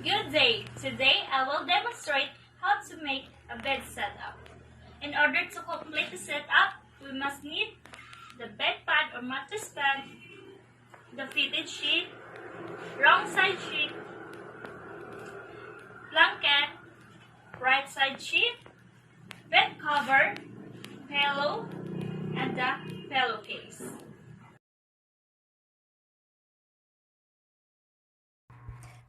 Good day! Today I will demonstrate how to make a bed setup. In order to complete the setup, we must need the bed pad or mattress pad, the fitted sheet, wrong side sheet, blanket, right side sheet, bed cover, pillow, and the pillowcase.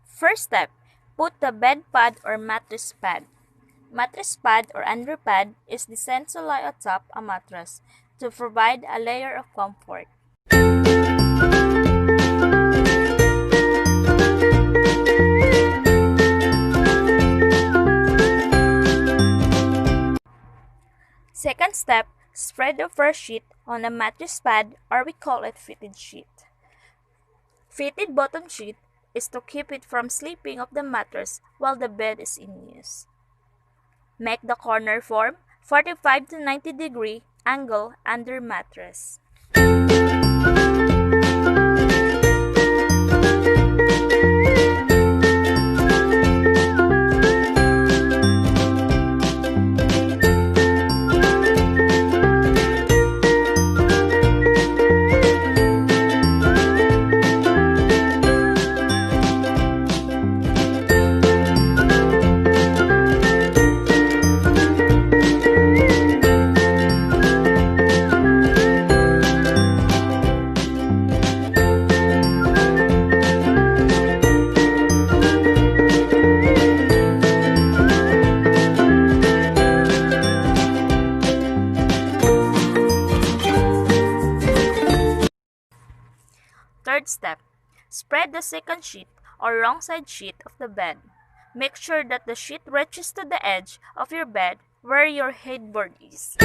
First step, put the bed pad or mattress pad. Mattress pad or underpad is designed to lie atop a mattress to provide a layer of comfort. Second step, spread the first sheet on the mattress pad, or we call it fitted sheet. Fitted bottom sheet is to keep it from slipping off the mattress while the bed is in use. Make the corner form 45 to 90 degree angle under mattress. Third step, spread the second sheet or wrong side sheet of the bed. Make sure that the sheet reaches to the edge of your bed where your headboard is.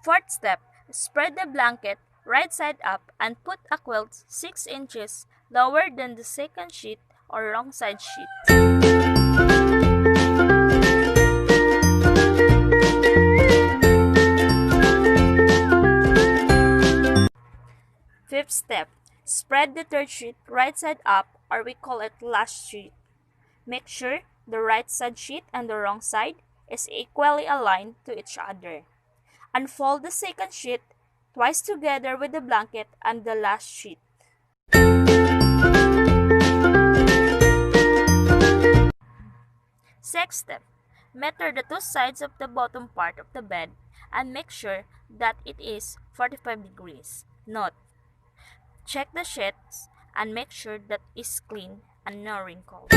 Fourth step, spread the blanket right side up and put a quilt 6 inches lower than the second sheet or wrong side sheet. Fifth step, spread the third sheet right side up, or we call it last sheet. Make sure the right side sheet and the wrong side is equally aligned to each other. Unfold the second sheet twice together with the blanket and the last sheet. Sixth step, measure the two sides of the bottom part of the bed and make sure that it is 45 degrees. Note, check the sheets and make sure that it is clean and no wrinkles.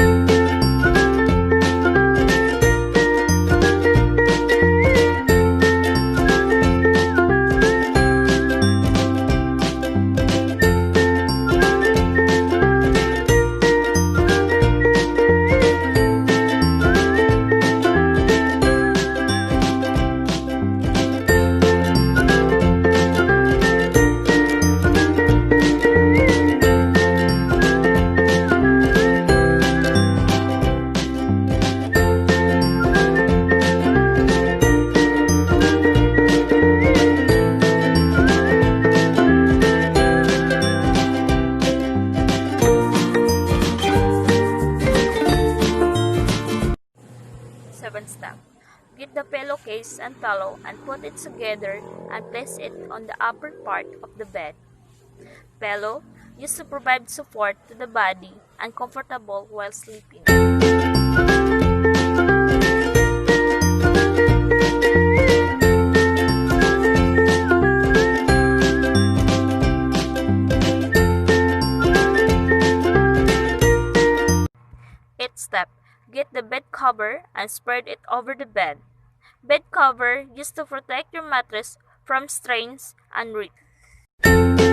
Seventh step, get the pillowcase and pillow and put it together and place it on the upper part of the bed. Pillow used to provide support to the body and comfortable while sleeping. Eighth step, get the bed cover and spread it over the bed. Bed cover used to protect your mattress from stains and rips. you.